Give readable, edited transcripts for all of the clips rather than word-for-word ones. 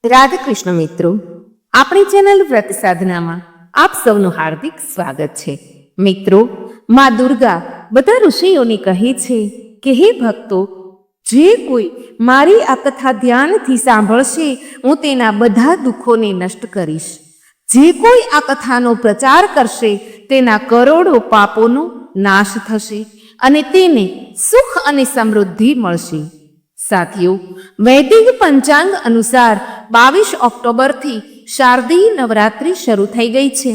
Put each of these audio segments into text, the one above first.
રાધે કૃષ્ણ મિત્રો, આપણી ચેનલ વ્રત સાધનામાં આપ સૌનું હાર્દિક સ્વાગત છે. મિત્રો, માં દુર્ગા બધા ઋષિઓને કહે છે કે હે ભક્તો, જે કોઈ મારી આ કથા ધ્યાનથી સાંભળશે, હું તેના બધા દુઃખોને નષ્ટ કરીશ. જે કોઈ આ કથાનો પ્રચાર કરશે, તેના કરોડો પાપોનો નાશ થશે અને તેને સુખ અને સમૃદ્ધિ મળશે. સાથીઓ, વૈદિક પંચાંગ અનુસાર 22 ઓક્ટોબરથી શારદીય નવરાત્રિ શરૂ થઈ ગઈ છે.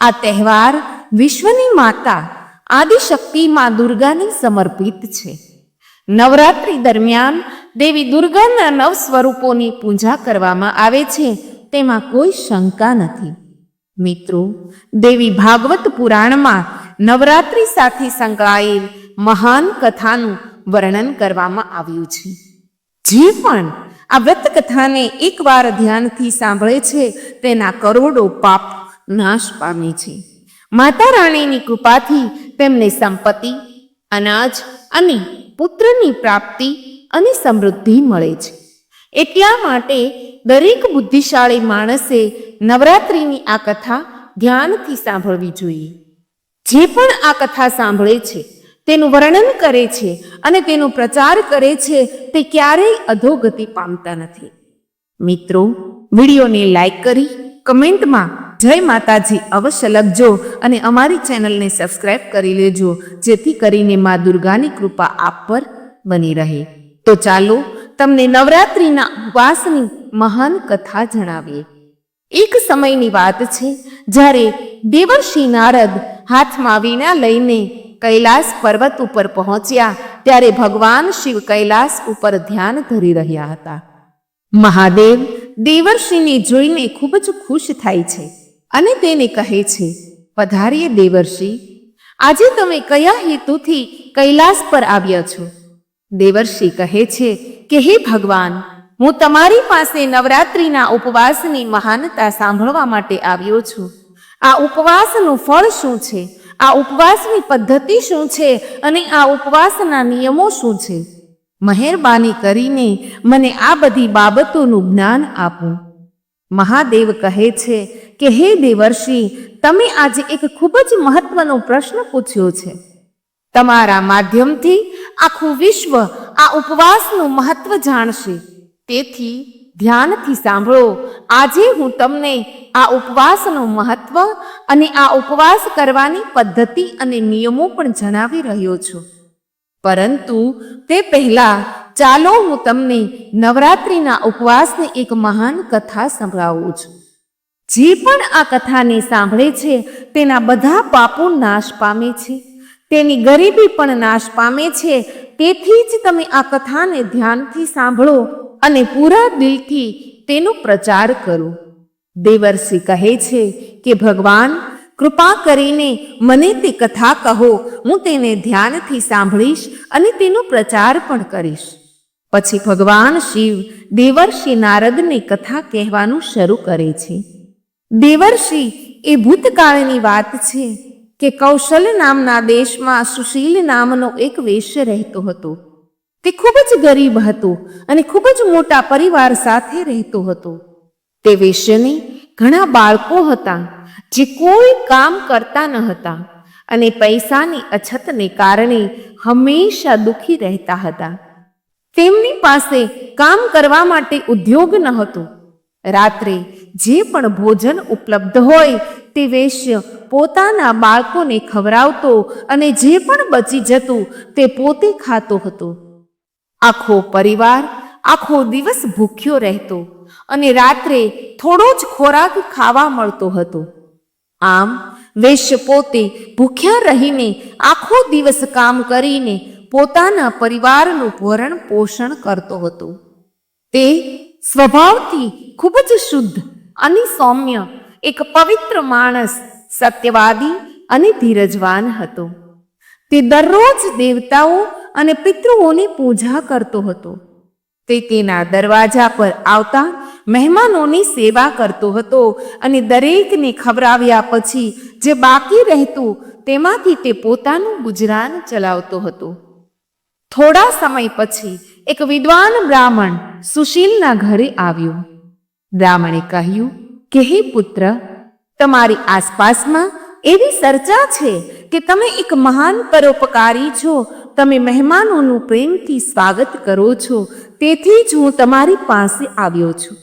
આ તહેવાર વિશ્વની માતા આદિશક્તિ માં દુર્ગાને સમર્પિત છે. નવરાત્રિ દરમિયાન દેવી દુર્ગાના 9 સ્વરૂપોની પૂજા કરવામાં આવે છે, તેમાં કોઈ શંકા નથી. મિત્રો, દેવી ભાગવત પુરાણમાં નવરાત્રિ સાથે સંકળાયેલ મહાન કથાનું વર્ણન કરવામાં આવ્યું છે. જે પણ આ વ્રત કથાને એકવાર ધ્યાનથી સાંભળે છે, તેના કરોડો પાપ નાશ પામે છે. માતા રાણીની કૃપાથી તેમને સંપત્તિ, અનાજ અને પુત્રની પ્રાપ્તિ અને સમૃદ્ધિ મળે છે. એટલા માટે દરેક બુદ્ધિશાળી માણસે નવરાત્રિની આ કથા ધ્યાનથી સાંભળવી જોઈએ. જે પણ આ કથા સાંભળે છે, તેનું વર્ણન કરે છે અને તેનો પ્રચાર કરે છે, તે ક્યારેય અધોગતિ પામતા નથી. મિત્રો, વિડીયોને લાઈક કરી કમેન્ટમાં જય માતાજી અવશ્ય લખજો અને અમારી ચેનલને સબસ્ક્રાઇબ કરી લેજો, જેથી કરીને મા દુર્ગાની કૃપા આપ પર બની રહે. તો ચાલો તમને નવરાત્રિના ઉપવાસની મહાન કથા જણાવીએ. એક સમયની વાત છે, જ્યારે દેવર્ષિ નારદ હાથમાં વીણા લઈને કૈલાસ પર્વત ઉપર પહોંચ્યા, ત્યારે ભગવાન શિવ કૈલાસ ઉપર ધ્યાન ધરી રહ્યા હતા. મહાદેવ દેવર્ષિને જોઈને ખૂબ જ ખુશ થાય છે અને તેને કહે છે, પધારીએ દેવર્ષિ, આજે તમે કયા હેતુથી કૈલાસ પર આવ્યા છો? દેવર્ષિ કહે છે કે હે ભગવાન, હું તમારી પાસે નવરાત્રિના ઉપવાસની મહાનતા સાંભળવા માટે આવ્યો છું. આ ઉપવાસનું ફળ શું છે? આ ઉપવાસની પદ્ધતિ શું છે અને આ ઉપવાસના નિયમો શું છે? મહેરબાની કરીને મને આ બધી બાબતોનું જ્ઞાન આપો. મહાદેવ કહે છે કે હે દેવર્ષિ, તમે આજે એક ખૂબ જ મહત્વનો પ્રશ્ન પૂછ્યો છે. તમારા માધ્યમથી આખું વિશ્વ આ ઉપવાસનું મહત્વ જાણશે. તેથી ધ્યાનથી સાંભળો. આજે હું તમને આ ઉપવાસનું મહત્વ અને આ ઉપવાસ કરવાની પદ્ધતિ અને નિયમો પણ જણાવી રહ્યો છું. પરંતુ તે પહેલા ચાલો હું તમને નવરાત્રિના ઉપવાસની એક મહાન કથા સંભળાવું છું. જે પણ આ કથાને સાંભળે છે, તેના બધા પાપો નાશ પામે છે, તેની ગરીબી પણ નાશ પામે છે. તેથી જ તમે આ કથાને ધ્યાનથી સાંભળો અને પૂરા દિલથી તેનો પ્રચાર કરો. દેવર્ષિ કહે છે કે ભગવાન, કૃપા કરીને મને તે કથા કહો. હું તેને ધ્યાનથી સાંભળીશ અને તેનો પ્રચાર પણ કરીશ. પછી ભગવાન શિવ દેવર્ષિ નારદને કથા કહેવાનું શરૂ કરે છે. દેવર્ષિ એ ભૂતકાળની વાત છે કે કૌશલ નામના દેશમાં સુશીલ નામનો એક વૈશ્ય રહેતો હતો. તે ખૂબ જ ગરીબ હતો અને ખૂબ જ મોટા પરિવાર સાથે રહેતો હતો. તે વૈશ્યને ઘણા બાળકો હતા, જે કોઈ કામ કરતા ન હતા અને પૈસાની અછતને કારણે હંમેશા દુઃખી રહેતા હતા. તેમની પાસે કામ કરવા માટે ઉદ્યોગ ન હતો. રાત્રે જે પણ ભોજન ઉપલબ્ધ હોય, તે વૈશ્ય પોતાના બાળકોને ખવડાવતો અને જે પણ બચી જતું તે પોતે ખાતો હતો. આખો પરિવાર આખો દિવસ ભૂખ્યો રહેતો અને રાત્રે થોડો જ ખોરાક ખાવા મળતો હતો. આમ વૈશ્ય પોતે ભૂખ્યા રહીને આખો દિવસ કામ કરીને પોતાના પરિવારનું ભરણ પોષણ કરતો હતો. તે સ્વભાવથી ખૂબ જ શુદ્ધ અને સૌમ્ય એક પવિત્ર માણસ, સત્યવાદી અને ધીરજવાન હતો. તે દરરોજ દેવતાઓ અને પિતૃઓની પૂજા કરતો હતો. તે તેના દરવાજા પર આવતા મહેમાનોની સેવા કરતો હતો અને દરેકને ખવડાવ્યા પછી જે બાકી રહેતું તેમાંથી તે પોતાનું ગુજરાન ચલાવતો હતો. થોડા સમય પછી એક વિદ્વાન બ્રાહ્મણ સુશીલના ઘરે આવ્યો. બ્રાહ્મણે કહ્યું કે હે પુત્ર, તમારી આસપાસમાં એવી ચર્ચા છે કે તમે એક મહાન પરોપકારી છો. તમે મહેમાનોનું પ્રેમથી સ્વાગત કરો છો, તેથી જ હું તમારી પાસે આવ્યો છું.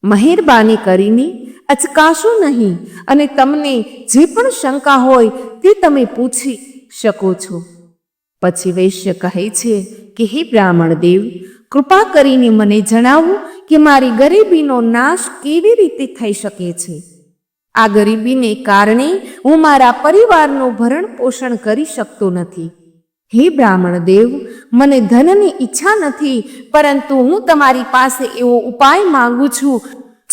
મહેરબાની કરીને અચકાશો નહીં અને તમને જે પણ શંકા હોય તે તમે પૂછી શકો છો. પછી વૈશ્ય કહે છે કે હે બ્રાહ્મણ દેવ, કૃપા કરીને મને જણાવો કે મારી ગરીબીનો નાશ કેવી રીતે થઈ શકે છે. આ ગરીબીને કારણે હું મારા પરિવારનું ભરણ પોષણ કરી શકતો નથી. હે બ્રાહ્મણ દેવ, મને ધનની ઈચ્છા નથી, પરંતુ હું તમારી પાસે એવો ઉપાય માંગુ છું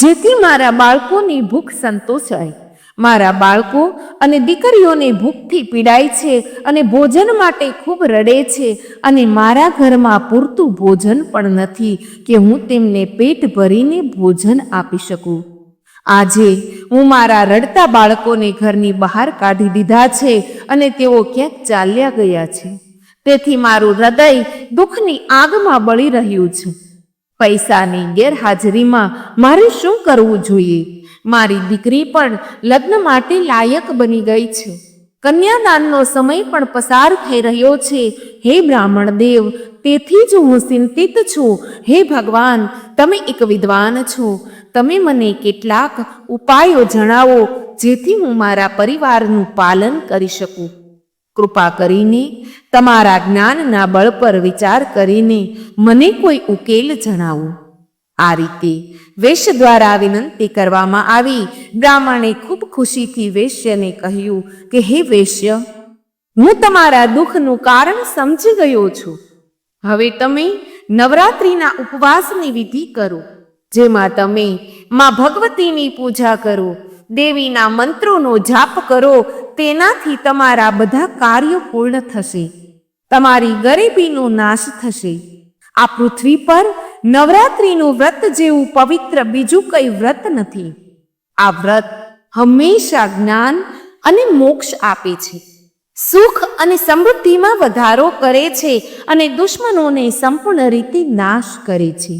જેથી મારા બાળકોની ભૂખ સંતોષાય. મારા બાળકો અને દીકરીઓને ભૂખથી પીડાય છે અને ભોજન માટે ખૂબ રડે છે, અને મારા ઘરમાં પૂરતું ભોજન પણ નથી કે હું તેમને પેટ ભરીને ભોજન આપી શકું. આજે હું મારા રડતા બાળકોને ઘરની બહાર કાઢી દીધા છે અને તેઓ ક્યાંક ચાલ્યા ગયા છે. તેથી મારું હૃદય દુઃખની આગમાં બળી રહ્યું છે. પૈસાની ગેરહાજરીમાં મારે શું કરવું જોઈએ? મારી દીકરી પણ લગ્ન માટે લાયક બની ગઈ છે. કન્યાદાનનો સમય પણ પસાર થઈ રહ્યો છે. હે બ્રાહ્મણ દેવ, તેથી જ હું ચિંતિત છું. હે ભગવાન, તમે એક વિદ્વાન છો. તમે મને કેટલાક ઉપાયો જણાવો જેથી હું મારા પરિવારનું પાલન કરી શકું. કૃપા કરીને તમારા જ્ઞાનના બળ પર વિચાર કરીને મને કોઈ ઉકેલ જણાવો. આ રીતે વૈશ્ય દ્વારા વિનંતી કરવામાં આવી. બ્રાહ્મણે ખૂબ ખુશીથી વૈશ્યને કહ્યું કે હે વૈશ્ય, હું તમારા દુઃખનું કારણ સમજી ગયો છું. હવે તમે નવરાત્રિના ઉપવાસની વિધિ કરો, જેમાં તમે માં ભગવતીની પૂજા કરો, દેવીના મંત્રોનો જાપ કરો. તેનાથી તમારા બધા કાર્યો પૂર્ણ થશે. તમારી ગરીબીનો નાશ થશે. આ પૃથ્વી પર નવરાત્રિનું વ્રત જેવું પવિત્ર બીજું કઈ વ્રત નથી. આ વ્રત હંમેશા જ્ઞાન અને મોક્ષ આપે છે, સુખ અને સમૃદ્ધિમાં વધારો કરે છે અને દુશ્મનોને સંપૂર્ણ રીતે નાશ કરે છે.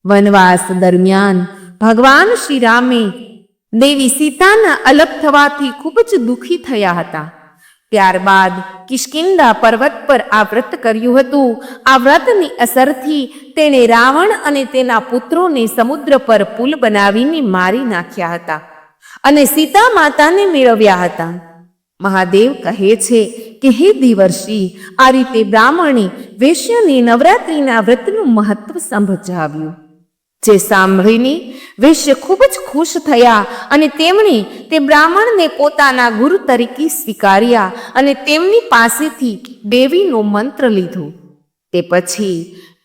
વનવાસ દરમિયાન ભગવાન શ્રી રામે દેવી સીતાના અલગ થવાથી ખૂબ જ દુઃખી થયા હતા. ત્યારબાદ કિષ્કિંધા પર્વત પર આ વ્રત કર્યું હતું. આ વ્રતની અસરથી તેણે રાવણ અને તેના પુત્રોને સમુદ્ર પર પુલ બનાવીને મારી નાખ્યા હતા અને સીતા માતાને મેળવ્યા હતા. મહાદેવ કહે છે કે હે દેવર્ષિ, આ રીતે બ્રાહ્મણે વૈશ્યને નવરાત્રિના વ્રતનું મહત્વ સમજાવ્યું. જે સાંભળીને વૈશ્ય ખૂબ જ ખુશ થયા અને તેમણે તે બ્રાહ્મણને પોતાના ગુરુ તરીકે સ્વીકાર્યા અને તેમની પાસેથી દેવીનો મંત્ર લીધો. તે પછી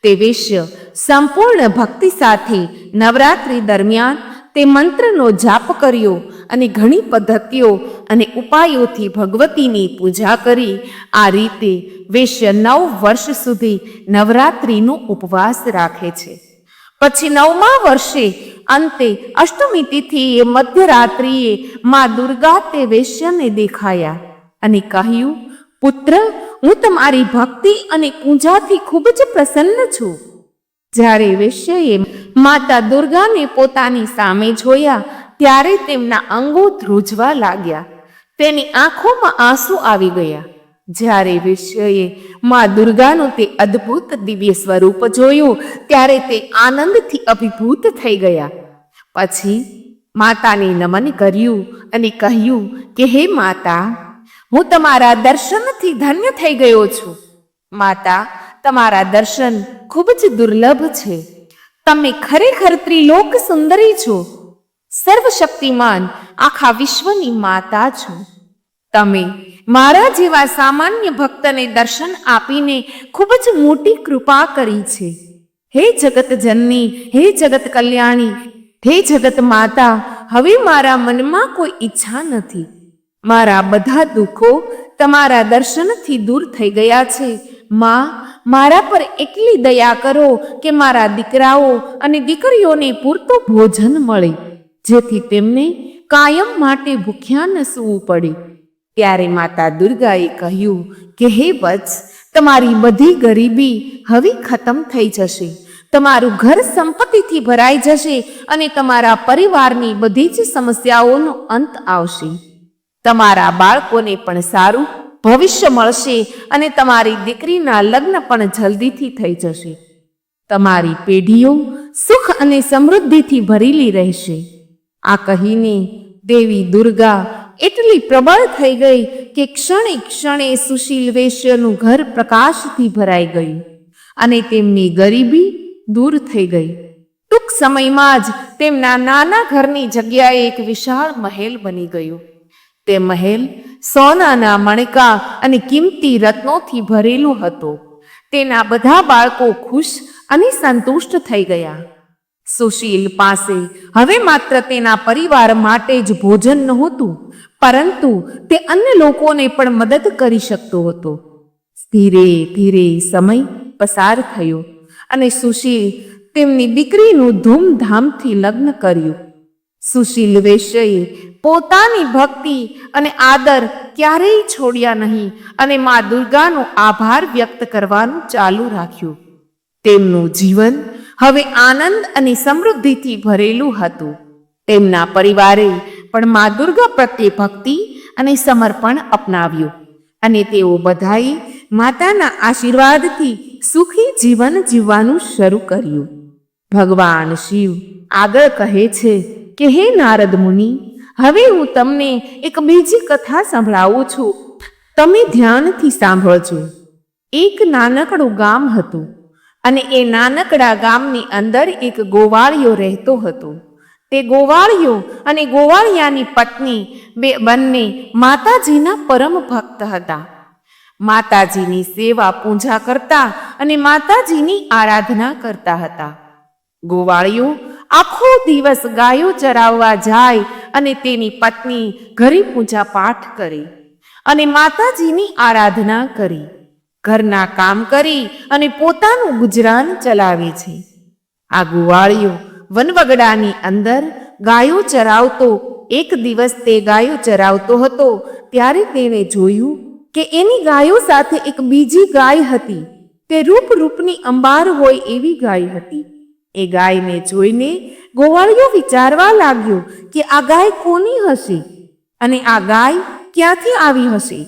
તે વૈશ્ય સંપૂર્ણ ભક્તિ સાથે નવરાત્રિ દરમિયાન તે મંત્રનો જાપ કર્યો અને ઘણી પદ્ધતિઓ અને ઉપાયોથી ભગવતીની પૂજા કરી. આ રીતે વૈશ્ય 9 વર્ષ સુધી નવરાત્રિનો ઉપવાસ રાખે છે. પછી 9મા વર્ષે અંતે અષ્ટમી તિથિએ મધ્યરાત્રિએ મા દુર્ગા તે વૈશ્યને દેખાયા અને કહ્યું, પુત્ર, હું તમારી ભક્તિ અને પૂજાથી ખૂબ જ પ્રસન્ન છું. જ્યારે વૈશ્યએ માતા દુર્ગાને પોતાની સામે જોયા ત્યારે તેમના અંગો ધ્રુજવા લાગ્યા. તેની આંખોમાં આંસુ આવી ગયા. જ્યારે વૈશ્યએ મા દુર્ગાનું તે અદ્ભુત દિવ્ય સ્વરૂપ જોયું ત્યારે તે આનંદથી અભિભૂત થઈ ગયા. પછી માતાને નમન કર્યું અને કહ્યું કે હે માતા, હું તમારા દર્શનથી ધન્ય થઈ ગયો છું. માતા, તમારા દર્શન ખૂબ જ દુર્લભ છે. તમે ખરેખર ત્રિલોક સુંદરી છો, સર્વશક્તિમાન આખા વિશ્વની માતા છો. તમે મારા જેવા સામાન્ય ભક્તને દર્શન આપીને ખૂબ જ મોટી કૃપા કરી છે. હે જગત જનની, હે જગત કલ્યાણી, હે જગત માતા, હવે મારા મનમાં કોઈ ઈચ્છા નથી. મારા બધા દુઃખો તમારા દર્શનથી દૂર થઈ ગયા છે. માં, મારા પર એટલી દયા કરો કે મારા દીકરાઓ અને દીકરીઓને પૂરતું ભોજન મળે, જેથી તેમને કાયમ માટે ભૂખ્યા ન સૂવું પડે. ત્યારે માતા દુર્ગાએ કહ્યું કે હે વત્સ, તમારી બધી ગરીબી હવે ખતમ થઈ જશે. તમારું ઘર સંપત્તિથી ભરાઈ જશે અને તમારા પરિવારની બધી જ સમસ્યાઓનો અંત આવશે. તમારા બાળકોને પણ સારું ભવિષ્ય મળશે અને તમારી દીકરીના લગ્ન પણ જલ્દીથી થઈ જશે. તમારી પેઢીઓ સુખ અને સમૃદ્ધિથી ભરેલી રહેશે. આ કહીને દેવી દુર્ગા એટલી પ્રબળ થઈ ગઈ કે ક્ષણે ક્ષણે સુશીલ વૈશ્યનું ઘર પ્રકાશથી ભરાઈ ગયું અને તેમની ગરીબી દૂર થઈ ગઈ. ટૂંક સમયમાં જ તેમના નાના ઘરની જગ્યાએ એક વિશાળ મહેલ બની ગયો. તે મહેલ સોનાના મણકા અને કિંમતી રત્નોથી ભરેલો હતો. તેના બધા બાળકો ખુશ અને સંતુષ્ટ થઈ ગયા. સુશીલ પાસે હવે માત્ર તેના પરિવાર માટે જ ભોજન નહોતું, પરંતુ તે અન્ય લોકોને પણ મદદ કરી શકતો હતો. ધીરે ધીરે સમય પસાર થયો અને સુશીલ તેમની દીકરીનું ધૂમધામથી લગ્ન કર્યું. સુશીલ વૈશ્યએ પોતાની ભક્તિ અને આદર ક્યારેય છોડ્યા નહીં અને મા દુર્ગાનો આભાર વ્યક્ત કરવાનું ચાલુ રાખ્યું. તેમનું જીવન હવે આનંદ અને સમૃદ્ધિથી ભરેલું હતું. તેમના પરિવારે પણ મા દુર્ગા પ્રત્યે ભક્તિ અને સમર્પણ અપનાવ્યું અને તેઓ બધાએ માતાના આશીર્વાદથી સુખી જીવન જીવવાનું શરૂ કર્યું. ભગવાન શિવ આગળ કહે છે કે હે નારદ મુનિ, હવે હું તમને એક બીજી કથા સંભળાવું છું. તમે ધ્યાનથી સાંભળજો. એક નાનકડું ગામ હતું અને એ નાનકડા ગામની અંદર એક ગોવાળિયો રહેતો હતો. તે ગોવાળિયો અને ગોવાળિયાની પત્ની બંને માતાજીના પરમ ભક્ત હતા. માતાજીની સેવા પૂજા કરતા અને માતાજીની આરાધના કરતા હતા. ગોવાળિયો આખો દિવસ ગાયો ચરાવવા જાય અને તેની પત્ની ઘરે પૂજા પાઠ કરે અને માતાજીની આરાધના કરે. ઘરના કામ કરી અને પોતાનું ગુજરાન ચલાવે છે. આ ગોવાળિયો વનવગડાની અંદર ગાયો ચરાવતો. એક દિવસ તે ગાયો ચરાવતો હતો ત્યારે તેણે જોયું કે એની ગાયો સાથે એક બીજી ગાય હતી. તે રૂપની અંબાર હોય એવી ગાય હતી. એ ગાયને જોઈને ગોવાળિયો વિચારવા લાગ્યો કે આ ગાય કોની હશે અને આ ગાય ક્યાંથી આવી હશે.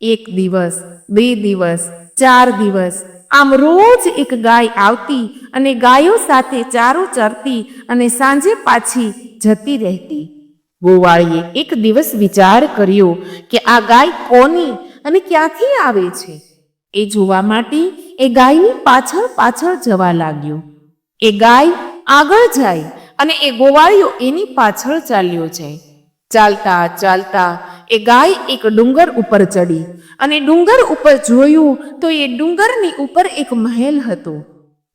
એક દિવસ, 2 દિવસ, 4 દિવસ આમ રોજ એક ગાય આવતી અને ગાયો સાથે ચારો ચરતી અને સાંજે પાછી જતી રહેતી. ગોવાળીએ એક દિવસ વિચાર કર્યો કે આ ગાય કોની અને ક્યાંથી આવે છે. એ જોવા માટે એ ગાયની પાછળ પાછળ જવા લાગ્યો. એ ગાય આગળ જાય અને એ ગોવાળિયો એની પાછળ ચાલ્યો જાય. ચાલતા ચાલતા એ ગાય એક ડુંગર ઉપર ચડી અને ડુંગર ઉપર જોયું તો એ ડુંગરની ઉપર એક મહેલ હતો.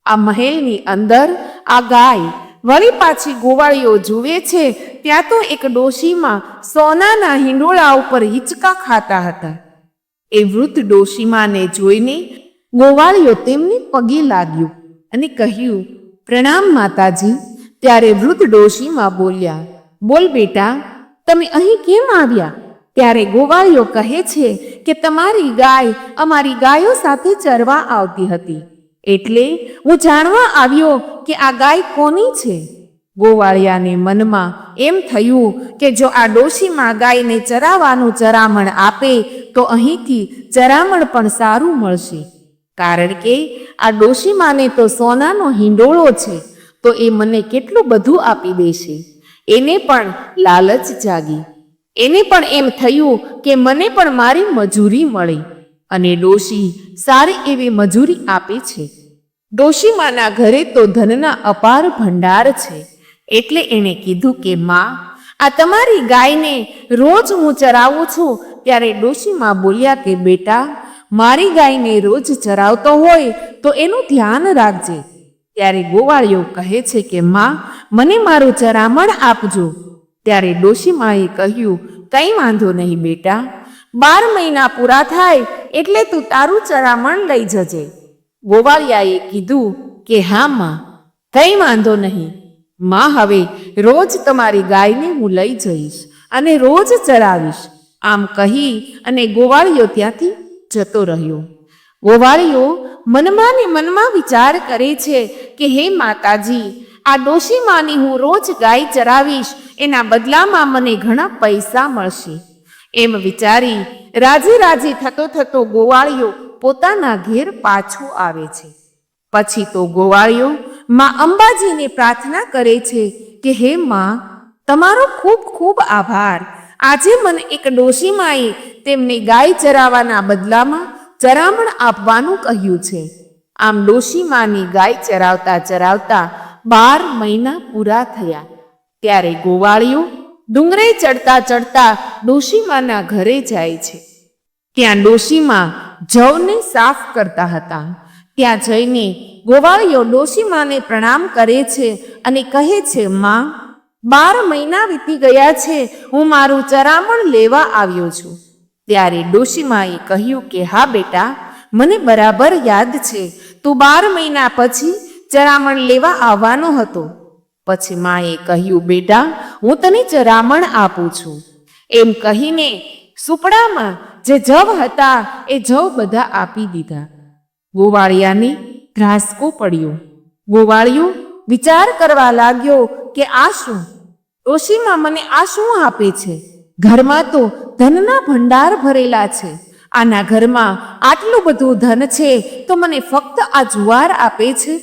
આ મહેલની અંદર આ ગાય વળી પાછી ગોવાળિયો જુએ છે ત્યાં તો એક ડોશીમાં સોનાના હિંડોળા ઉપર હિંચકા ખાતા હતા. એ વૃદ્ધ ડોશીમાને જોઈને ગોવાળિયો તેમને પગે લાગ્યો અને કહ્યું, પ્રણામ માતાજી. ત્યારે વૃદ્ધ ડોશીમાં બોલ્યા, બોલ બેટા, તમે અહીં કેમ આવ્યા? ત્યારે ગોવાળિયો કહે છે કે તમારી ગાય અમારી ગાયો સાથે ચરવા આવતી હતી, એટલે હું જાણવા આવ્યો કે આ ગાય કોની છે. ગોવાળિયાને મનમાં એમ થયું કે જો આ ડોશીમાં ગાયને ચરાવવાનું ચરામણ આપે તો અહીંથી ચરામણ પણ સારું મળશે, કારણ કે આ ડોશીમાને તો સોનાનો હિંડોળો છે, તો એ મને કેટલું બધું આપી દેશે. એને પણ લાલચ જાગી. એને પણ એમ થયું કે મને પણ મારી મજૂરી મળે અને ડોશી સારી એવી મજૂરી આપે છે. ડોશીમાના ઘરે તો ધનના અપાર ભંડાર છે, એટલે એણે કીધું કે માં, આ તમારી ગાયને રોજ હું ચરાવું છું. ત્યારે ડોશીમા બોલ્યા કે બેટા, મારી ગાયને રોજ ચરાવતો હોય તો એનું ધ્યાન રાખજે. ત્યારે ગોવાળિયો કહે છે કે માં, મને મારું ચરામણ આપજો. ત્યારે ડોશીમાએ કહ્યું, કંઈ વાંધો નહીં બેટા, 12 મહિના પૂરા થાય એટલે તું તારું ચરામણ લઈ જજે. ગોવાળિયાએ કીધું કે હા માં, કંઈ વાંધો નહીં. માં, હવે રોજ તમારી ગાયને હું લઈ જઈશ અને રોજ ચરાવીશ. આમ કહી અને ગોવાળિયો ત્યાંથી જતો રહ્યો. ગોવાળિયો મનમાં ને મનમાં વિચાર કરે છે કે હે માતાજી, આ ડોશીમાની હું રોજ ગાય ચરાવીશ, એના બદલામાં મને ઘણા પૈસા મળશે. એમ વિચારી રાજી રાજી થતો થતો ગોવાળિયો પોતાના ઘેર પાછો આવે છે. પછી તો ગોવાળિયો માં અંબાજીને પ્રાર્થના કરે છે કે હે માં, તમારો ખૂબ ખૂબ આભાર. આજે મને એક ડોશીમાએ તેમને ગાય ચરાવવાના બદલામાં ચરામણ આપવાનું કહ્યું છે. આમ ડોશીમાની ગાય ચરાવતા ચરાવતા 12 મહિના પૂરા થયા. ત્યારે ગોવાળિયો ડુંગરે ચડતા ચડતા ડોશીમાના ઘરે જાય છે. ત્યાં ડોશીમા જવને સાફ કરતા હતા. ત્યાં જઈને ગોવાળિયો ડોશીમાને પ્રણામ કરે છે અને કહે છે, માં, 12 મહિના વીતી ગયા છે, હું મારું ચરામણ લેવા આવ્યો છું. ત્યારે ડોશીમાએ કહ્યું કે હા બેટા, મને બરાબર યાદ છે, તું 12 મહિના પછી ચરામણ લેવા આવવાનો હતો. પછી માએ કહ્યું, બેટા, હું તને ચરામણ આપું છું. એમ કહીને સુપડામાં જે જવ હતા એ જવ બધા આપી દીધા. ગોવાળિયાને ધ્રાસકો પડ્યો. ગોવાળિયો વિચાર કરવા લાગ્યો કે આ શું? ડોશીમા મને આ શું આપે છે? ઘરમાં તો ધનના ભંડાર ભરેલા છે. આના ઘરમાં આટલું બધું ધન છે તો મને ફક્ત આ જુવાર આપે છે?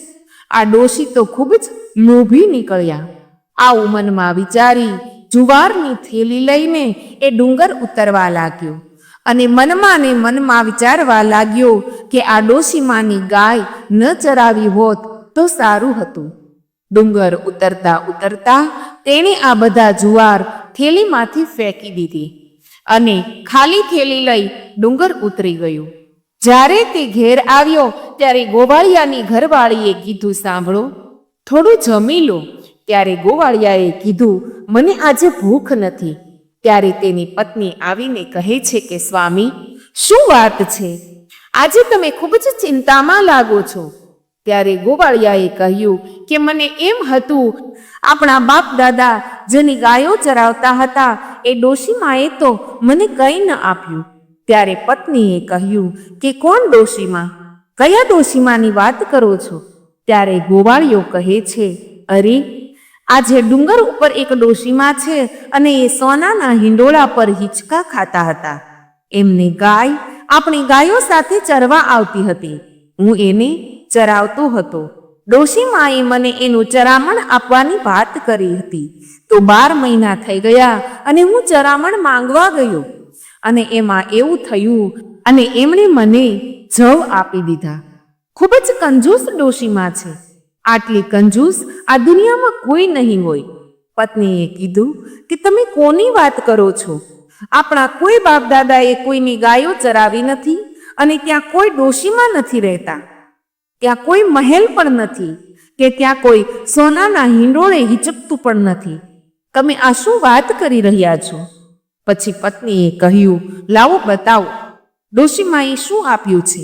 આ ડોશી તો ખૂબ જ લોભી નીકળ્યા. આવું મનમાં વિચારી જુવારની થેલી લઈને એ ડુંગર ઉતરવા લાગ્યો અને મનમાં ને મનમાં વિચારવા લાગ્યો કે આ ડોશીમાની ગાય ન ચરાવી હોત તો સારું હતું. ડુંગર ઉતરતા ઉતરતા તેણે આ બધા જુવાર થેલીમાંથી ફેંકી દીધી અને ખાલી થેલી લઈ ડુંગર ઉતરી ગયું. જ્યારે તે ઘેર આવ્યો ત્યારે ગોવાળિયાની ઘરવાળીએ કીધું, સાંભળો, થોડું જમી લો. ત્યારે ગોવાળિયાએ કીધું, મને આજે ભૂખ નથી. ત્યારે તેની પત્ની આવીને કહે છે કે સ્વામી, શું વાત છે? આજે તમે ખૂબ જ ચિંતામાં લાગો છો. ત્યારે ગોવાળિયાએ કહ્યું કે મને એમ હતું, આપણા બાપ દાદા જેની ગાયો ચરાવતા હતા એ ડોશીમાએ તો મને કંઈ ન આપ્યું. ત્યારે પત્નીએ કહ્યું કે કોણ ડોશીમા? કયા ડોશીમાની વાત કરો છો? ત્યારે ગોવાળિયો કહે છે, અરે, આજે ડુંગર ઉપર એક ડોશીમા છે અને એ સોનાના હિંડોળા પર હિંચકા ખાતા હતા. એમની ગાય આપણી ગાયો સાથે ચરવા આવતી હતી. હું એને ચરાવતો હતો. ડોશીમાએ મને એનું ચરામણ આપવાની વાત કરી હતી. તો 12 મહિના થઈ ગયા અને હું ચરામણ માંગવા ગયો અને એમાં એવું થયું અને એમણે મને જવ આપી દીધા. ખૂબ જ કંજૂસ ડોશીમા છે. આટલી કંજૂસ આ દુનિયામાં કોઈ નહીં હોય. પત્નીએ કીધું કે તમે કોની વાત કરો છો? આપણા કોઈ બાપ દાદાએ કોઈની ગાયો ચરાવી નથી અને ત્યાં કોઈ ડોશીમા નથી રહેતા. ત્યાં કોઈ મહેલ પણ નથી કે ત્યાં કોઈ સોનાના હિંડોળે હિચકતું પણ નથી. તમે આ શું વાત કરી રહ્યા છો? પછી પત્નીએ કહ્યું, લાવો બતાવો, ડોશીમાએ શું આપ્યું છે?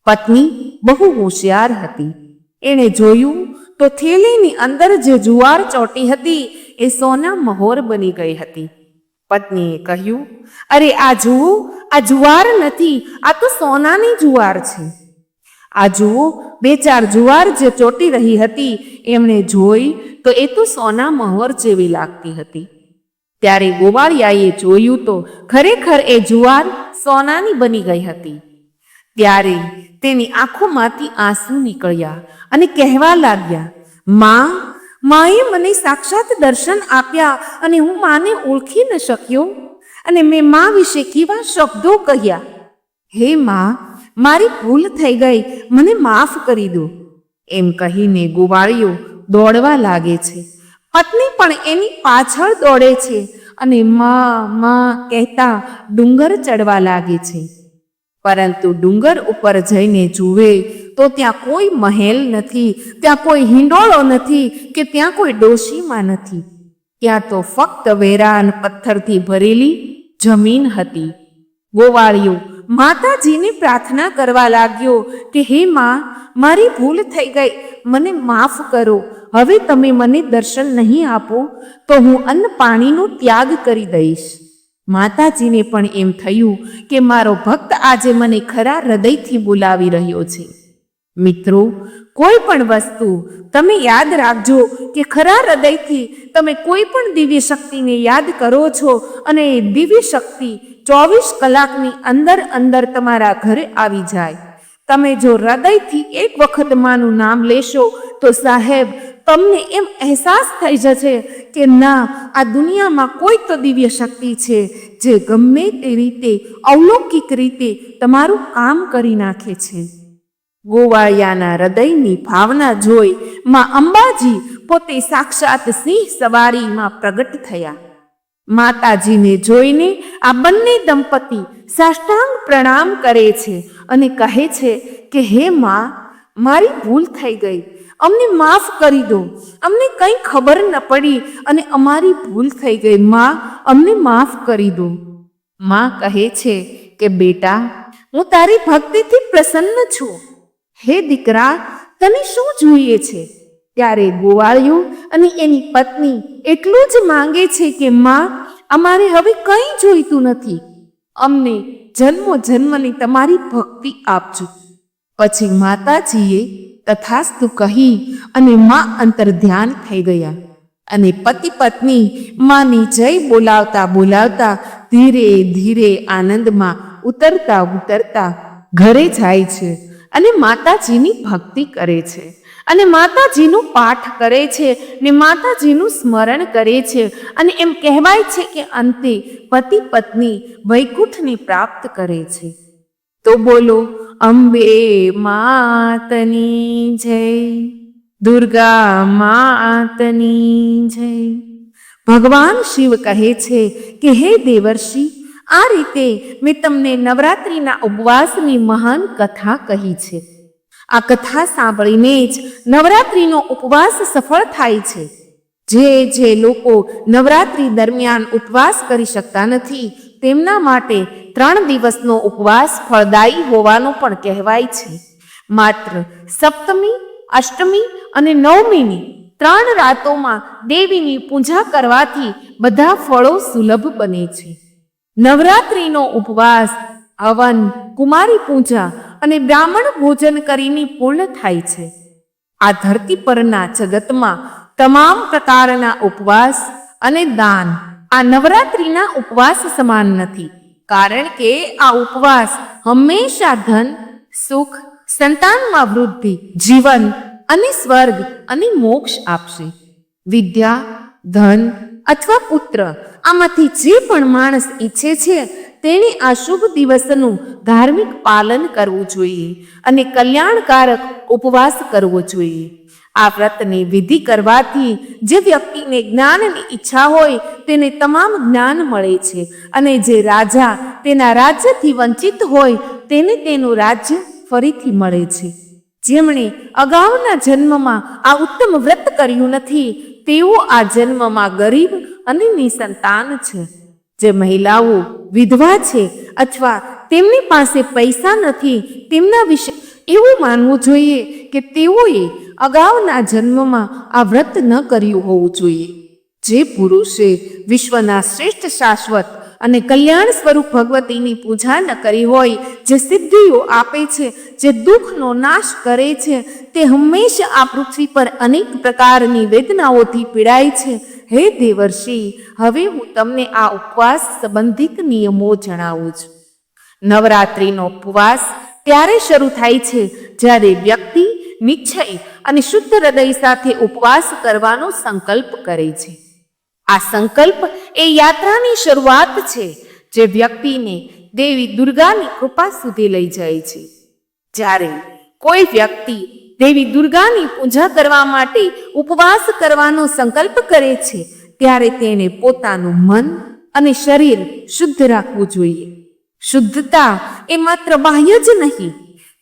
પત્ની બહુ હોશિયાર હતી. એણે જોયું તો થેલીની અંદર જે જુવાર ચોટી હતી એ સોના મહોર બની ગઈ હતી. પત્નીએ કહ્યું, અરે આ જુઓ, આ જુવાર નથી, આ તો સોનાની જુવાર છે. આ જુઓ, 2-4 જુવાર જે ચોટી રહી હતી એમણે જોઈ તો એ તો સોના મહોર જેવી લાગતી હતી. ત્યારે ગોવાળિયાએ જોયું તો ખરેખર એ જુવાર સોનાની બની ગઈ હતી. ત્યારે તેની આંખોમાંથી આંસુ નીકળ્યા અને કહેવા લાગ્યા, માં, માએ મને સાક્ષાત દર્શન આપ્યા અને હું માને ઓળખી ન શક્યો અને મેં મા વિશે કેવા શબ્દો કહ્યા. હે માં, મારી ભૂલ થઈ ગઈ, મને માફ કરી દો. એમ કહીને ગોવાળિયો દોડવા લાગે છે. પત્ની પણ એની પાછળ દોડે છે અને માં કહેતા ડુંગર ચડવા લાગે છે. પરંતુ ડુંગર ઉપર જઈને જુએ તો ત્યાં કોઈ મહેલ નથી, ત્યાં કોઈ હિંડોળો નથી કે ત્યાં કોઈ ડોશીમા નથી. ત્યાં તો ફક્ત વેરાન પથ્થરથી ભરેલી જમીન હતી. ગોવાળિયો માતાજીને પ્રાર્થના કરવા લાગ્યો કે હે માં, મારી ભૂલ થઈ ગઈ, મને માફ કરો. હવે તમે મને દર્શન નહીં આપો તો હું અન્ન પાણીનો ત્યાગ કરી દઈશ. માતાજીને પણ એમ થયું કે મારો ભક્ત આજે મને ખરા હૃદયથી બોલાવી રહ્યો છે. મિત્રો, કોઈ પણ વસ્તુ તમે યાદ રાખજો કે ખરા હૃદયથી તમે કોઈ પણ દિવ્ય શક્તિને યાદ કરો છો અને એ દિવ્ય શક્તિ 24 કલાકની અંદર તમારા ઘરે આવી જાય. તમે જો હૃદયથી એક વખત માનું નામ લેશો તો સાહેબ તમને એમ અહેસાસ થઈ જશે કે ના, આ દુનિયામાં કોઈ તો દિવ્ય શક્તિ છે જે ગમે તે રીતે અલૌકિક રીતે તમારું કામ કરી નાખે છે. ગોવાળિયાના હૃદયની ભાવના જોઈ માં અંબાજી પોતે સાક્ષાત સિંહ સવારીમાં પ્રગટ થયા. માતાજીને જોઈને આ બંને દંપતી સાષ્ટાંગ પ્રણામ કરે છે અને કહે છે કે હે માં, મારી ભૂલ થઈ ગઈ, અમને માફ કરી દો, અમને કંઈ ખબર ન પડી અને અમારી ભૂલ થઈ ગઈ માં, અમને માફ કરી દો. માં કહે છે કે બેટા, હું તારી ભક્તિથી પ્રસન્ન છું. હે દીકરા, તને શું જોઈએ છે? ત્યારે ગોવાળિયો અને એની પત્ની એટલું જ માંગે છે કે માં, અમારે હવે કંઈ જોઈતું નથી, અમને જન્મો જન્મની તમારી ભક્તિ આપજો. પછી માતાજીએ તથાસ્તુ કહી અને માં અંતર ધ્યાન થઈ ગયા અને પતિ પત્ની માની જય બોલાવતા બોલાવતા ધીરે ધીરે આનંદમાં ઉતરતા ઘરે જાય છે અને માતાજીની ભક્તિ કરે છે અને માતાજીનું પાઠ કરે છે ને માતાજીનું સ્મરણ કરે છે અને એમ કહેવાય છે કે અંતે પતિ પત્ની વૈકુંઠને પ્રાપ્ત કરે છે. તો બોલો અંબે માતની જય, દુર્ગા માતની જય. ભગવાન શિવ કહે છે કે હે દેવર્ષિ, આ રીતે મેં તમને નવરાત્રિના ઉપવાસની મહાન કથા કહી છે. આ કથા સાંભળીને જ નવરાત્રિનો ઉપવાસ સફળ થાય છે. જે લોકો નવરાત્રિ દરમિયાન ઉપવાસ કરી શકતા નથી તેમના માટે 3 દિવસનો ઉપવાસ ફળદાયી હોવાનું પણ કહેવાય છે. માત્ર સપ્તમી, અષ્ટમી અને નવમીની 3 રાતોમાં દેવીની પૂજા કરવાથી બધા ફળો સુલભ બને છે. નવરાત્રિનો ઉપવાસ હવન, કુમારી પૂજા અને બ્રાહ્મણ ભોજન કરીને પૂર્ણ થાય છે. આ ધરતી પરના જગતમાં તમામ પ્રકારના ઉપવાસ અને દાન આ નવરાત્રિના ઉપવાસ સમાન નથી, કારણ કે આ ઉપવાસ હંમેશા ધન, સુખ, સંતાનમાં વૃદ્ધિ, જીવન અને સ્વર્ગ અને મોક્ષ આપશે. વિદ્યા, ધન અથવા પુત્ર આમાંથી જે પણ માણસ ઈચ્છે છે તેણે આ શુભ દિવસનું ધાર્મિક પાલન કરવું જોઈએ અને કલ્યાણકારક ઉપવાસ કરવો જોઈએ. આ વ્રતની વિધિ કરવાથી જે વ્યક્તિને જ્ઞાનની ઈચ્છા હોય તેને તમામ જ્ઞાન મળે છે અને જે રાજા તેના રાજ્યથી વંચિત હોય તેને તેનું રાજ્ય ફરીથી મળે છે. જેમણે અગાઉના જન્મમાં આ ઉત્તમ વ્રત કર્યું નથી તેઓ આ જન્મમાં ગરીબ અને નિસંતાન છે. જે મહિલાઓ વિધવા છે અથવા તેમની પાસે પૈસા નથી તેમના વિશે એવું માનવું જોઈએ કે તેઓએ અગાઉના જન્મમાં આ વ્રત ન કર્યું હોવું જોઈએ. જે પુરુષે વિશ્વના શ્રેષ્ઠ શાશ્વત અને કલ્યાણ સ્વરૂપ ભગવતીની પૂજા ન કરી હોય, જે સિદ્ધિઓ આપે છે, જે દુઃખનો નાશ કરે છે, તે હંમેશા આ પૃથ્વી પર અનેક પ્રકારની વેદનાઓથી પીડાય છે. હે દેવર્ષિ, હવે હું તમને આ ઉપવાસ સંબંધિત નિયમો જણાવું છું. નવરાત્રિનો ઉપવાસ ત્યારે શરૂ થાય છે જ્યારે વ્યક્તિ નિશ્ચય અને શુદ્ધ હૃદય સાથે ઉપવાસ કરવાનો સંકલ્પ કરે છે. આ સંકલ્પ એ યાત્રાની શરૂઆત છે જે વ્યક્તિને દેવી દુર્ગાની કૃપા સુધી લઈ જાય છે. જ્યારે કોઈ વ્યક્તિ દેવી દુર્ગાની પૂજા કરવા માટે ઉપવાસ કરવાનો સંકલ્પ કરે છે ત્યારે તેને પોતાનું મન અને શરીર શુદ્ધ રાખવું જોઈએ. શુદ્ધતા એ માત્ર બાહ્ય જ નહીં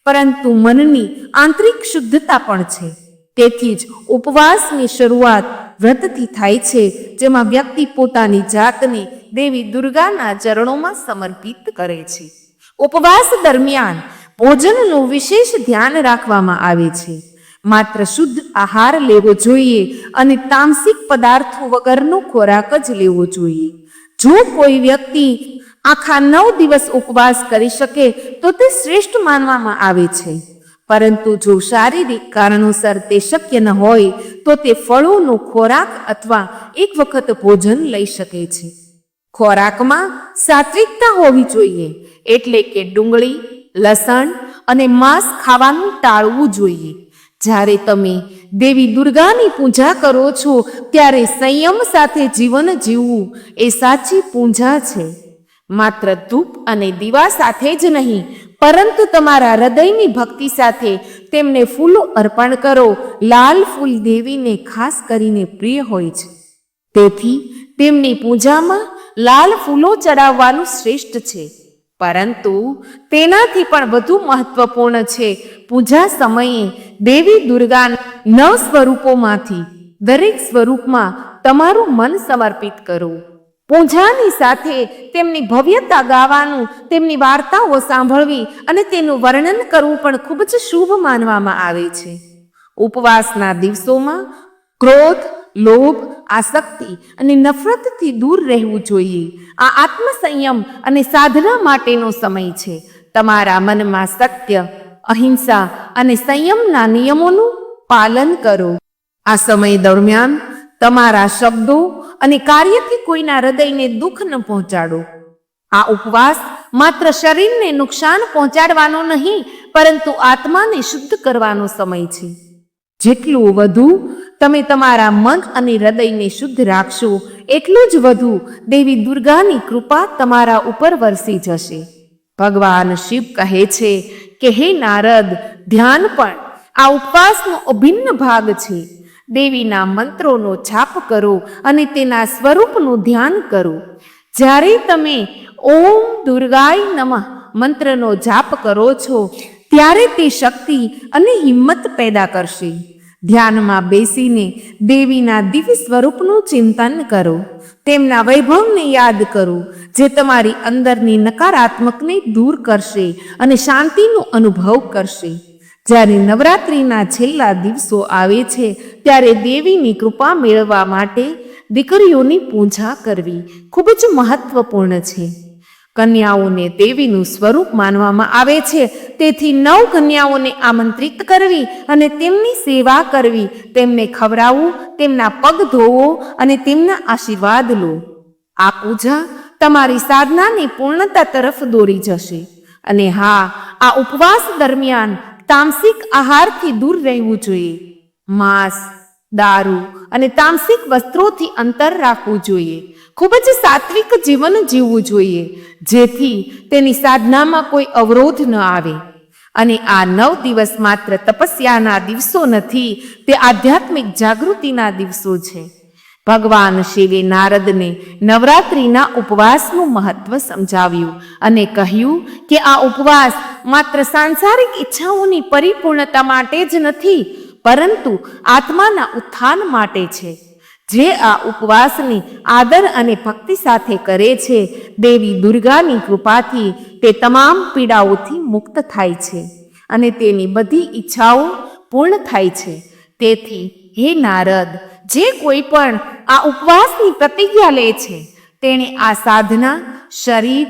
પરંતુ મનની આંતરિક શુદ્ધતા પણ છે. તેથી જ ઉપવાસની શરૂઆત વ્રતથી થાય છે જેમાં વ્યક્તિ પોતાની જાતને દેવી દુર્ગાના ચરણોમાં સમર્પિત કરે છે. ઉપવાસ દરમિયાન ભોજનનું વિશેષ ધ્યાન રાખવામાં આવે છે. માત્ર શુદ્ધ આહાર લેવો જોઈએ અને તામસિક પદાર્થો વગરનો ખોરાક જ લેવો જોઈએ. જો કોઈ વ્યક્તિ આખા 9 દિવસ ઉપવાસ કરી શકે તો તે શ્રેષ્ઠ માનવામાં આવે છે. પરંતુ જો શારીરિક કારણોસર તે શક્ય ન હોય તો તે ફળોનો ખોરાક અથવા એક વખત ભોજન લઈ શકે છે. ખોરાકમાં સાત્વિકતા હોવી જોઈએ, એટલે કે ડુંગળી, લસણ અને માંસ ખાવાનું ટાળવું જોઈએ. જ્યારે તમે દેવી દુર્ગાની પૂજા કરો છો ત્યારે સંયમ સાથે જીવન જીવવું એ સાચી પૂજા છે. માત્ર ધૂપ અને દીવા સાથે જ નહીં, પરંતુ તમારા હૃદયની ભક્તિ સાથે તેમને ફૂલો અર્પણ કરો. લાલ ફૂલ દેવીને ખાસ કરીને પ્રિય હોય છે, તેથી તેમની પૂજામાં લાલ ફૂલો ચડાવવાનું શ્રેષ્ઠ છે. પરંતુ તેનાથી પણ વધુ મહત્વપૂર્ણ છે પૂજા સમયે દેવી દુર્ગાના 9 સ્વરૂપોમાંથી દરેક સ્વરૂપમાં તમારું મન સમર્પિત કરો. પૂજાની સાથે તેમની ભવ્યતા ગાવાનું, તેમની વાર્તાઓ સાંભળવી અને તેનું વર્ણન કરવું પણ ખૂબ જ શુભ માનવામાં આવે છે. ઉપવાસના દિવસોમાં ક્રોધ, લોભ, આસક્તિ અને નફરતથી દૂર રહેવું જોઈએ. આ આત્મસંયમ અને સાધના માટેનો સમય છે. તમારા મનમાં સત્ય, અહિંસા અને સંયમના નિયમોનું પાલન કરો. આ સમય દરમિયાન તમારા શબ્દો અને કાર્યથી કોઈના હૃદયને દુઃખ ન પહોંચાડો. આ ઉપવાસ માત્ર શરીરને નુકસાન પહોંચાડવાનો નહીં, પરંતુ આત્માને શુદ્ધ કરવાનો સમય છે. જેટલું વધુ તમે તમારા મન અને હૃદયને શુદ્ધ રાખશો, એટલું જ વધુ દેવી દુર્ગાની કૃપા તમારા ઉપર વરસી જશે. ભગવાન શિવ કહે છે કે હે નારદ, ધ્યાન પણ આ ઉપવાસનો અભિન્ન ભાગ છે. દેવીના મંત્રોનો જાપ કરો અને તેના સ્વરૂપનું ધ્યાન કરો. જ્યારે તમે ઓમ દુર્ગાય નમઃ મંત્રનો જાપ કરો છો ત્યારે તે શક્તિ અને હિંમત પેદા કરશે. ધ્યાનમાં બેસીને દેવીના દિવ્ય સ્વરૂપનું ચિંતન કરો. તેમના વૈભવને યાદ કરો, જે તમારી અંદરની નકારાત્મકને દૂર કરશે અને શાંતિનો અનુભવ કરશે. જ્યારે નવરાત્રિના છેલ્લા દિવસો આવે છે ત્યારે દેવીની કૃપા મેળવવા માટે દીકરીઓની પૂજા કરવી ખૂબ જ મહત્વપૂર્ણ છે. કન્યાઓને દેવીનું સ્વરૂપ માનવામાં આવે છે, તેથી 9 કન્યાઓને આમંત્રિત કરવી અને તેમની સેવા કરવી, તેમને ખવડાવવું, તેમના પગ ધોવો અને તેમના આશીર્વાદ લો. આ પૂજા તમારી સાધનાની પૂર્ણતા તરફ દોરી જશે. અને હા, આ ઉપવાસ દરમિયાન તામસિક આહારથી દૂર રહેવું જોઈએ. માંસ, દારૂ અને તામસિક વસ્ત્રોથી અંતર રાખવું જોઈએ. ખૂબ જ સાત્વિક જીવન જીવવું જોઈએ, જેથી તેની સાધનામાં કોઈ અવરોધ ન આવે. અને આ 9 દિવસ માત્ર તપસ્યાના દિવસો નથી, તે આધ્યાત્મિક જાગૃતિના દિવસો છે. ભગવાન શિવે નારદને નવરાત્રિના ઉપવાસનું મહત્વ સમજાવ્યું અને કહ્યું કે આ ઉપવાસ માત્ર સાંસારિક ઈચ્છાઓની પરિપૂર્ણતા માટે જ નથી, પરંતુ આત્માના ઉત્થાન માટે છે. જે આ ઉપવાસની આદર અને ભક્તિ સાથે કરે છે, દેવી દુર્ગાની કૃપાથી તે તમામ પીડાઓથી મુક્ત થાય છે અને તેની બધી ઈચ્છાઓ પૂર્ણ થાય છે. તેથી હે નારદ, જે કોઈ પણ આ ઉપવાસની પ્રતિજ્ઞા લે છે, તેણે આ સાધના શરીર,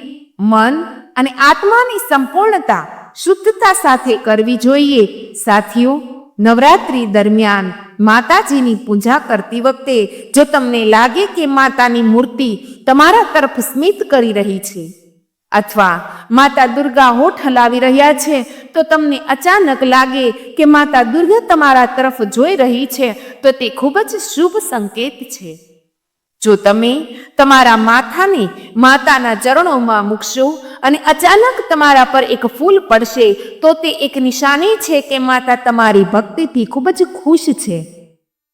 મન અને આત્માની સંપૂર્ણતા, શુદ્ધતા સાથે કરવી જોઈએ. સાથીઓ, નવરાત્રિ દરમિયાન માતાજીની પૂજા કરતી વખતે જો તમને લાગે કે માતાની મૂર્તિ તમારા તરફ સ્મિત કરી રહી છે અથવા માતા દુર્ગા હોઠ હલાવી રહ્યા છે, તો તમને અચાનક લાગે કે માતા દુર્ગા તમારા તરફ જોઈ રહી છે, તો તે ખૂબ જ શુભ સંકેત છે. જો તમે તમારા માથાને માતાના ચરણોમાં મૂકશો અને અચાનક તમારા પર એક ફૂલ પડશે, તો તે એક નિશાની છે કે માતા તમારી ભક્તિથી ખૂબ જ ખુશ છે.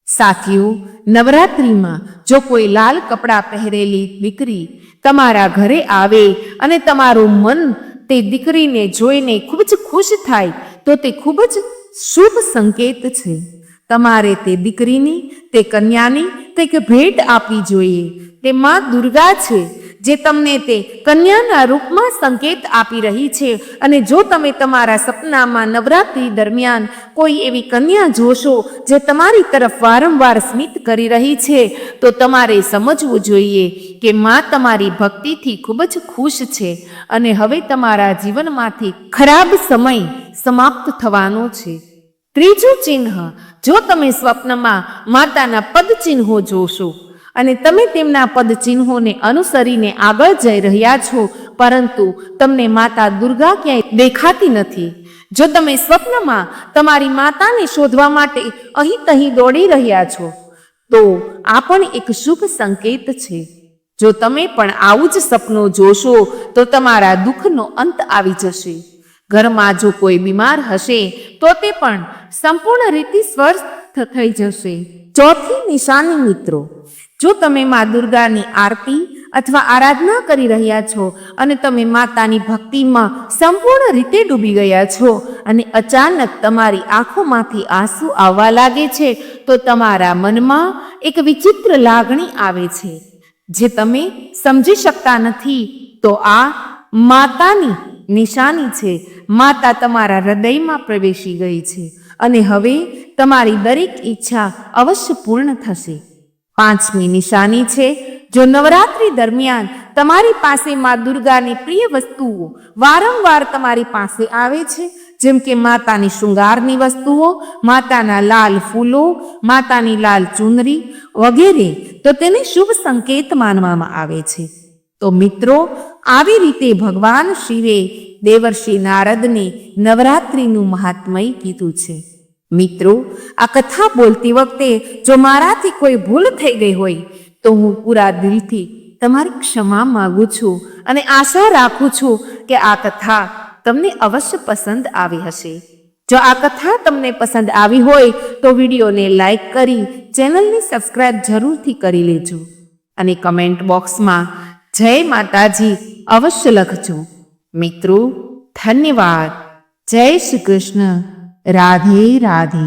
સાથીઓ, નવરાત્રિમાં જો કોઈ લાલ કપડાં પહેરેલી દીકરી તમારા ઘરે આવે અને તમારું મન તે દીકરીને જોઈને ખૂબ જ ખુશ થાય, તો તે ખૂબ જ શુભ સંકેત છે. તમારે તે દીકરીની, તે કન્યાની કંઈક ભેટ આપવી જોઈએ. તે માં દુર્ગા છે, જે તમને તે કન્યાના રૂપમાં સંકેત આપી રહી છે. અને જો તમે તમારા સપનામાં નવરાત્રી દરમિયાન કોઈ એવી કન્યા જોશો જે તમારી તરફ વારંવાર સ્મિત કરી રહી છે, તો તમારે સમજવું જોઈએ કે માં તમારી ભક્તિથી ખૂબ જ ખુશ છે અને હવે તમારા જીવનમાંથી ખરાબ સમય સમાપ્ત થવાનો છે. ત્રીજું ચિહ્ન, જો તમે સ્વપ્નમાં માતાના પદચિહ્નો જોશો અને તમે તેમના પદચિહ્નોને અનુસરીને આગળ જઈ રહ્યા છો, પરંતુ તમને માતા દુર્ગા ક્યાંય દેખાતી નથી, જો તમે સ્વપ્નમાં તમારી માતાને શોધવા માટે અહીં તહીં દોડી રહ્યા છો, તો આ પણ એક શુભ સંકેત છે. જો તમે પણ આવું જ સપનું જોશો તો તમારા દુઃખનો અંત આવી જશે. ઘરમાં જો કોઈ બીમાર હશે તો તે પણ સંપૂર્ણ રીતે સ્વસ્થ થઈ જશે. ચોથી નિશાની મિત્રો, જો તમે મા દુર્ગાની આરતી અથવા આરાધના કરી રહ્યા છો અને તમે માતાની ભક્તિમાં સંપૂર્ણ રીતે ડૂબી ગયા છો અને અચાનક તમારી આંખોમાંથી આંસુ આવવા લાગે છે, તો તમારા મનમાં એક વિચિત્ર લાગણી આવે છે જે તમે સમજી શકતા નથી, તો આ માતાની નિશાની છે. માતા તમારા હૃદયમાં પ્રવેશી ગઈ છે અને હવે તમારી દરેક ઈચ્છા અવશ્ય પૂર્ણ થશે. પાંચમી નિશાની છે, જો નવરાત્રી દરમિયાન તમારી પાસે મા દુર્ગાની પ્રિય વસ્તુઓ વારંવાર તમારી પાસે આવે છે, જેમ કે માતાની શૃંગારની વસ્તુઓ, માતાના લાલ ફૂલો, માતાની લાલ ચુનરી વગેરે, તો તેને શુભ સંકેત માનવામાં આવે છે. તો મિત્રો, આવી રીતે ભગવાન શિવે દેવર્ષિ નારદને નવરાત્રિનું મહાત્મય કીધું છે. મિત્રો, આ કથા બોલતી વખતે જો મારાથી કોઈ ભૂલ થઈ ગઈ હોય તો હું પૂરા દિલથી તમારી ક્ષમા માગું છું અને આશા રાખું છું કે આ કથા તમને અવશ્ય પસંદ આવી હશે. જો આ કથા તમને પસંદ આવી હોય તો વિડીયોને લાઈક કરી ચેનલને સબસ્ક્રાઇબ જરૂરથી કરી લેજો અને કમેન્ટ બોક્સમાં જય માતાજી અવશ્ય લખજો. મિત્રો, ધન્યવાદ. જય શ્રી કૃષ્ણ. રાધે રાધે.